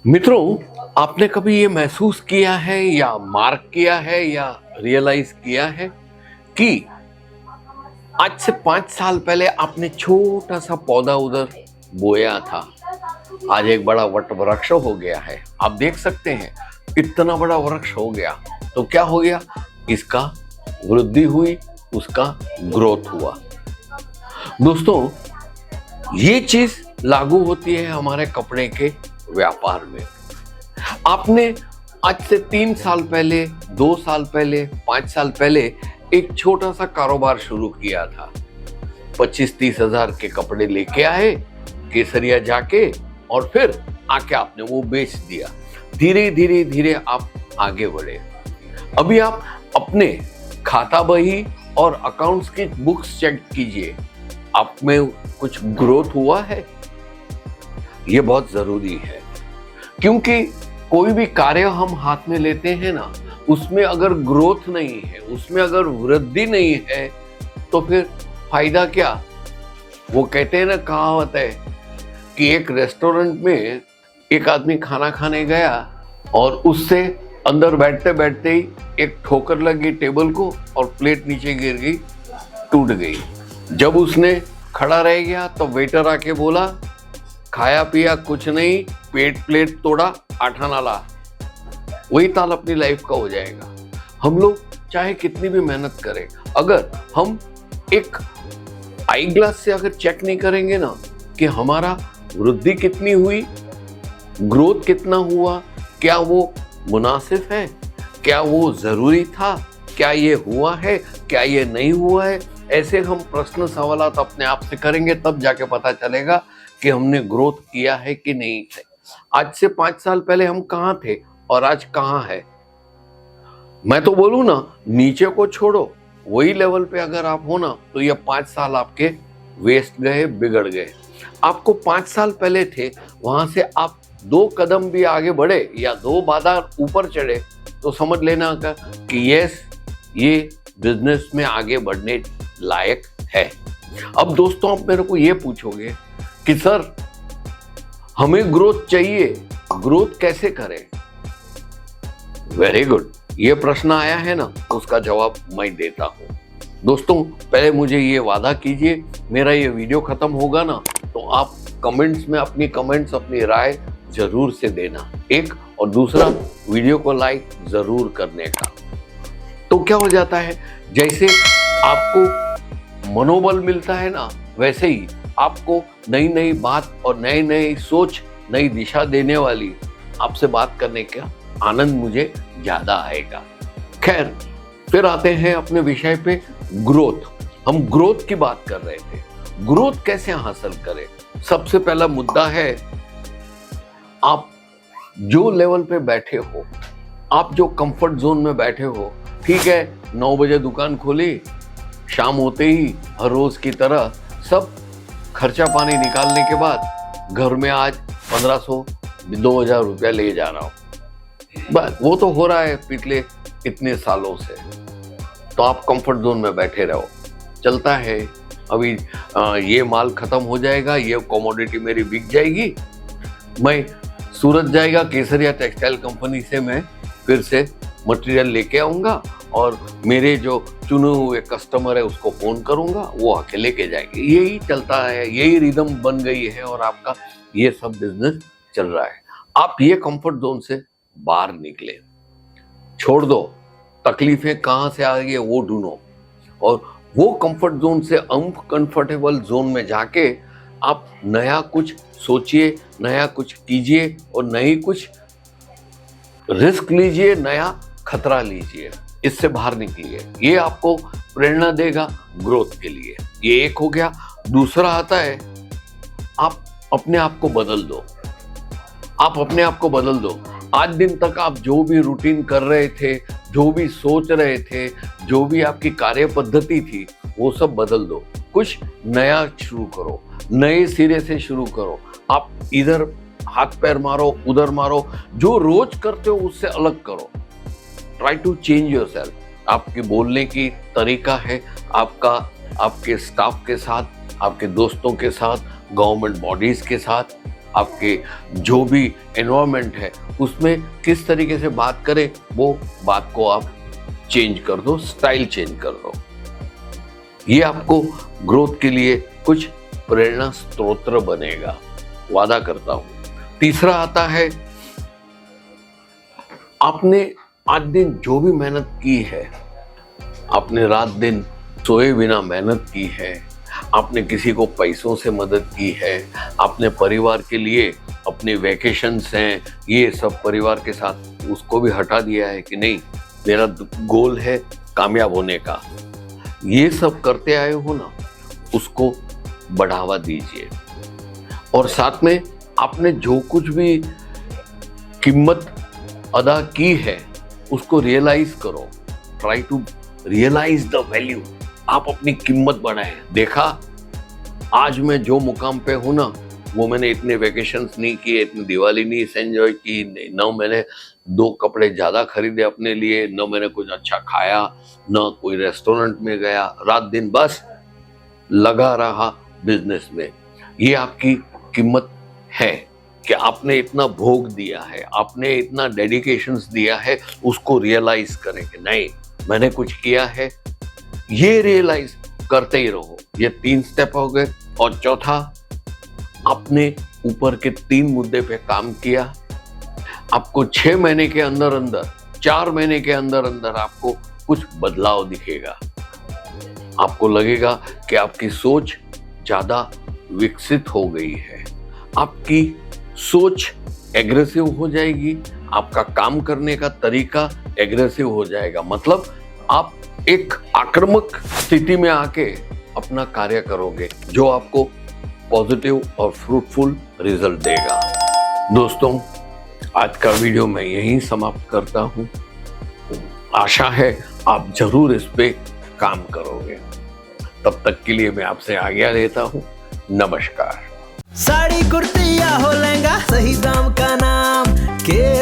मित्रों, आपने कभी ये महसूस किया है या मार्क किया है या रियलाइज किया है कि आज से 5 साल पहले आपने छोटा सा पौधा उधर बोया था, आज एक बड़ा वट वृक्ष हो गया है। आप देख सकते हैं इतना बड़ा वृक्ष हो गया। तो क्या हो गया? इसका वृद्धि हुई, उसका ग्रोथ हुआ। दोस्तों, ये चीज लागू होती है हमारे कपड़े के व्यापार में। आपने आज से 3 साल पहले, 2 साल पहले, 5 साल पहले एक छोटा सा कारोबार शुरू किया था। 25-30 हजार के कपड़े लेके आए केसरिया जाके, और फिर आके आपने वो बेच दिया। धीरे धीरे धीरे आप आगे बढ़े। अभी आप अपने खाता बही और अकाउंट्स की बुक्स चेक कीजिए, आप में कुछ ग्रोथ हुआ है? ये बहुत जरूरी है, क्योंकि कोई भी कार्य हम हाथ में लेते हैं ना, उसमें अगर ग्रोथ नहीं है, उसमें अगर वृद्धि नहीं है, तो फिर फायदा क्या? वो कहते हैं ना, कहावत है कि एक रेस्टोरेंट में एक आदमी खाना खाने गया और उससे अंदर बैठते बैठते ही एक ठोकर लगी टेबल को और प्लेट नीचे गिर गई, टूट गई। जब उसने खड़ा रह गया तो वेटर आके बोला, खाया पिया कुछ नहीं, पेट प्लेट तोड़ा, आठाना ला। वही ताल अपनी लाइफ का हो जाएगा। हम लोग चाहे कितनी भी मेहनत करें, अगर हम एक आई ग्लास से अगर चेक नहीं करेंगे ना कि हमारा वृद्धि कितनी हुई, ग्रोथ कितना हुआ, क्या वो मुनासिब है, क्या वो जरूरी था, क्या ये हुआ है, क्या ये नहीं हुआ है, ऐसे हम प्रश्न सवालात अपने आप से करेंगे, तब जाके पता चलेगा कि हमने ग्रोथ किया है कि नहीं है। आज से 5 साल पहले हम कहाँ थे और आज कहाँ है? मैं तो बोलूं ना, नीचे को छोड़ो, वही लेवल पे अगर आप हो ना, तो ये 5 साल आपके वेस्ट गए, बिगड़ गए। आपको 5 साल पहले थे, वहां से आप 2 कदम भी आगे बढ़े या 2 बाधा ऊपर चढ़े, तो समझ लेना कि यस, ये बिजनेस में आगे बढ़ने लायक है। अब दोस्तों, आप मेरे को ये पूछोगे कि सर, हमें ग्रोथ चाहिए, ग्रोथ कैसे करें? वेरी गुड, ये प्रश्न आया है ना, उसका जवाब मैं देता हूं। दोस्तों, पहले मुझे ये वादा कीजिए, मेरा ये वीडियो खत्म होगा ना, तो आप कमेंट्स में अपनी राय जरूर से देना, एक, और दूसरा, वीडियो को लाइक जरूर करने का। तो क्या हो जाता है, जैसे आपको मनोबल मिलता है ना, वैसे ही आपको नई नई बात और नई नई सोच, नई दिशा देने वाली आपसे बात करने का आनंद मुझे ज्यादा आएगा। खैर, फिर आते हैं अपने विषय पे, ग्रोथ। हम ग्रोथ की बात कर रहे थे। ग्रोथ कैसे हासिल करें? सबसे पहला मुद्दा है, आप जो लेवल पे बैठे हो, आप जो कंफर्ट जोन में बैठे हो, ठीक है, 9 बजे दुकान खोली, शाम होते ही हर रोज की तरह सब खर्चा पानी निकालने के बाद घर में आज 1500-2000 रुपया ले जा रहा हूं। बस वो तो हो रहा है पिछले इतने सालों से। तो आप कंफर्ट जोन में बैठे रहो, चलता है। अभी ये माल खत्म हो जाएगा, ये कमोडिटी मेरी बिक जाएगी, मैं सूरत जाएगा, केसरिया टेक्सटाइल कंपनी से मैं फिर से मटेरियल लेके आऊंगा और मेरे जो चुने हुए कस्टमर है उसको फोन करूंगा, वो आके लेके जाएंगे। यही चलता है, यही रिदम बन गई है और आपका ये सब बिजनेस चल रहा है। आप ये कंफर्ट जोन से बाहर निकले, छोड़ दो, तकलीफें कहाँ से आ रही है वो ढूंढो, और वो कंफर्ट जोन से अनकंफर्टेबल जोन में जाके आप नया कुछ सोचिए, नया कुछ कीजिए और नई कुछ रिस्क लीजिए, नया खतरा लीजिए, इससे बाहर निकलिए। ये आपको प्रेरणा देगा ग्रोथ के लिए। ये एक हो गया। दूसरा आता है, आप अपने आप को बदल दो। आप अपने आप को बदल दो। आज दिन तक आप जो भी रूटीन कर रहे थे, जो भी सोच रहे थे, जो भी आपकी कार्य पद्धति थी, वो सब बदल दो। कुछ नया शुरू करो, नए सिरे से शुरू करो। आप इधर हाथ पैर मारो, उधर मारो, जो रोज करते हो उससे अलग करो। Try to change yourself. आपके बोलने की तरीका है, आपका आपके स्टाफ के साथ, आपके दोस्तों के साथ, गवर्नमेंट बॉडीज के साथ, आपके जो भी एनवायरनमेंट है उसमें किस तरीके से बात करें, वो बात को आप चेंज कर दो, स्टाइल चेंज कर दो। ये आपको ग्रोथ के लिए कुछ प्रेरणा स्रोत बनेगा, वादा करता हूं। तीसरा आता है, आपने आज दिन जो भी मेहनत की है, आपने रात दिन सोए बिना मेहनत की है, आपने किसी को पैसों से मदद की है, आपने परिवार के लिए अपने वेकेशंस हैं ये सब परिवार के साथ उसको भी हटा दिया है कि नहीं मेरा गोल है कामयाब होने का, ये सब करते आए हो ना, उसको बढ़ावा दीजिए। और साथ में आपने जो कुछ भी कीमत अदा की है उसको रियलाइज करो, try to realise the value. आप अपनी कीमत बढ़ाएं। देखा आज मैं जो मुकाम पे हूं ना, वो मैंने इतने वेकेशंस नहीं किए, इतनी दिवाली नहीं एंजॉय की, न मैंने 2 कपड़े ज्यादा खरीदे अपने लिए, न मैंने कुछ अच्छा खाया, न कोई रेस्टोरेंट में गया, रात दिन बस लगा रहा बिजनेस में। ये आपकी कीमत है कि आपने इतना भोग दिया है, आपने इतना डेडिकेशंस दिया है, उसको रियलाइज करें कि नहीं मैंने कुछ किया है, ये रियलाइज करते ही रहो। ये 3 स्टेप हो गए। और चौथा, आपने ऊपर के 3 मुद्दे पे काम किया, आपको 6 महीने के अंदर अंदर, 4 महीने के अंदर अंदर आपको कुछ बदलाव दिखेगा। आपको लगेगा कि आपकी सोच ज्यादा विकसित हो गई है, आपकी सोच एग्रेसिव हो जाएगी, आपका काम करने का तरीका एग्रेसिव हो जाएगा। मतलब आप एक आक्रामक स्थिति में आके अपना कार्य करोगे जो आपको पॉजिटिव और फ्रूटफुल रिजल्ट देगा। दोस्तों, आज का वीडियो मैं यहीं समाप्त करता हूं। आशा है आप जरूर इस पे काम करोगे। तब तक के लिए मैं आपसे आज्ञा लेता हूं। नमस्कार। साड़ी कुर्ती या हो लहंगा, सही दाम का नाम के